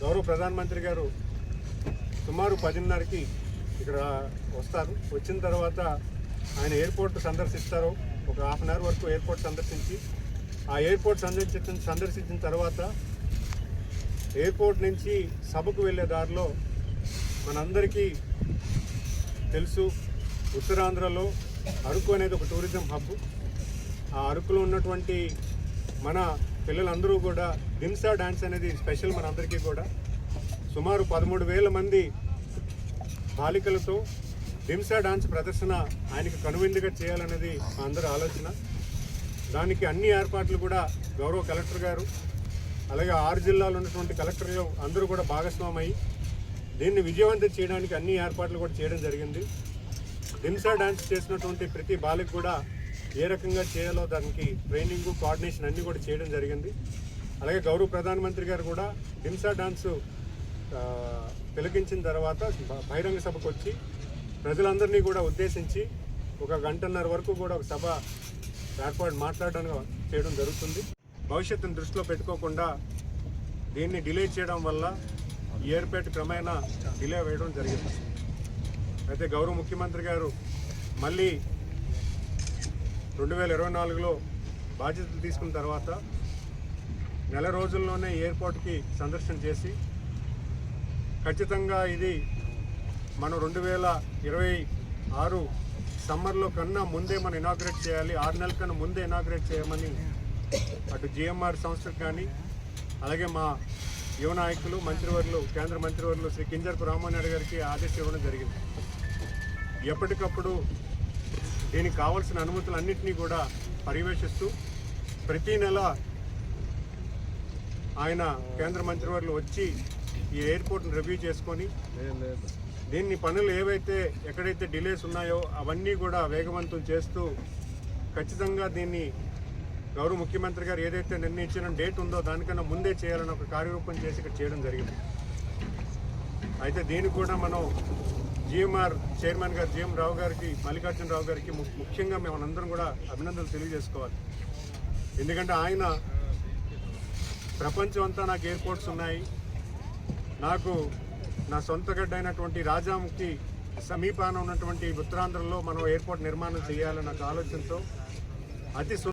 గౌరవ ప్రధానమంత్రి గారు సుమారు 10:30కి ఇక్కడ వస్తారు. వచ్చిన తర్వాత ఆయన ఎయిర్పోర్ట్ సందర్శిస్తారు. ఒక హాఫ్ అన్ అవర్ వరకు ఎయిర్పోర్ట్ సందర్శించి ఆ ఎయిర్పోర్ట్ సందర్శించిన తర్వాత ఎయిర్పోర్ట్ నుంచి సభకు వెళ్ళే దారిలో మనందరికీ తెలుసు, ఉత్తరాంధ్రలో అరకు అనేది ఒక టూరిజం హబ్. ఆ అరకులో ఉన్నటువంటి మన పిల్లలందరూ కూడా దింసా డ్యాన్స్ అనేది స్పెషల్ మనందరికీ కూడా. సుమారు 13,000 మంది బాలికలతో దింసా డాన్స్ ప్రదర్శన ఆయనకి కనువిందుగా చేయాలనేది మా అందరి ఆలోచన. దానికి అన్ని ఏర్పాట్లు కూడా గౌరవ కలెక్టర్ గారు అలాగే 6 జిల్లాలో ఉన్నటువంటి కలెక్టర్లు అందరూ కూడా భాగస్వామై దీన్ని విజయవంతం చేయడానికి అన్ని ఏర్పాట్లు కూడా చేయడం జరిగింది. దింసా డాన్స్ చేసినటువంటి ప్రతి బాలిక కూడా ఏ రకంగా చేయాలో దానికి ట్రైనింగ్, కోఆర్డినేషన్ అన్నీ కూడా చేయడం జరిగింది. అలాగే గౌరవ ప్రధానమంత్రి గారు కూడా దింసా డాన్స్ తిలకించిన తర్వాత బహిరంగ సభకు వచ్చి ప్రజలందరినీ కూడా ఉద్దేశించి 1 గంటన్నర వరకు కూడా ఒక సభ మాట్లాడడం చేయడం జరుగుతుంది. భవిష్యత్తును దృష్టిలో పెట్టుకోకుండా దీన్ని డిలే చేయడం వల్ల ఈ ఎయిర్పోర్ట్ క్రమేణా డిలే వేయడం జరిగింది. అయితే గౌరవ ముఖ్యమంత్రి గారు మళ్ళీ 2024లో బాధ్యతలు తీసుకున్న తర్వాత నెల రోజుల్లోనే ఎయిర్పోర్ట్కి సందర్శన చేసి ఖచ్చితంగా ఇది మనం 2026 సమ్మర్లో కన్నా ముందే మనం ఇనాగ్రేట్ చేయాలి, 6 నెలల కన్నా ముందే ఇనాగ్రేట్ చేయమని అటు జిఎంఆర్ సంస్థకు కానీ అలాగే మా యువ నాయకులు మంత్రివర్యులు, కేంద్ర మంత్రివర్యులు శ్రీ కింజరపు రామానాయుడు గారికి ఆదేశం ఇవ్వడం జరిగింది. ఎప్పటికప్పుడు దీనికి కావాల్సిన అనుమతులన్నింటినీ కూడా పర్యవేక్షిస్తూ ప్రతీ నెల ఆయన కేంద్ర మంత్రివర్యులు వచ్చి ఈ ఎయిర్పోర్ట్ని రివ్యూ చేసుకొని దీన్ని పనులు ఏవైతే ఎక్కడైతే డిలేస్ ఉన్నాయో అవన్నీ కూడా వేగవంతం చేస్తూ ఖచ్చితంగా దీన్ని గౌరవ ముఖ్యమంత్రి గారు ఏదైతే నిర్ణయించిన డేట్ ఉందో దానికన్నా ముందే చేయాలని ఒక కార్యరూపం చేసి ఇక్కడ చేయడం జరిగింది. అయితే దీనికి కూడా మనం జిఎంఆర్ చైర్మన్ గారు జిఎం రావు గారికి, మల్లికార్జునరావు గారికి ముఖ్యంగా మేమందరం కూడా అభినందనలు తెలియజేసుకోవాలి. ఎందుకంటే ఆయన ప్రపంచం అంతా నాకు ఎయిర్పోర్ట్స్ ఉన్నాయి, నాకు నా సొంత గడ్డ అయినటువంటి రాజాంకి సమీపాన ఉన్నటువంటి ఉత్తరాంధ్రలో మనం ఎయిర్పోర్ట్ నిర్మాణం చేయాలన్న ఆలోచనతో అతి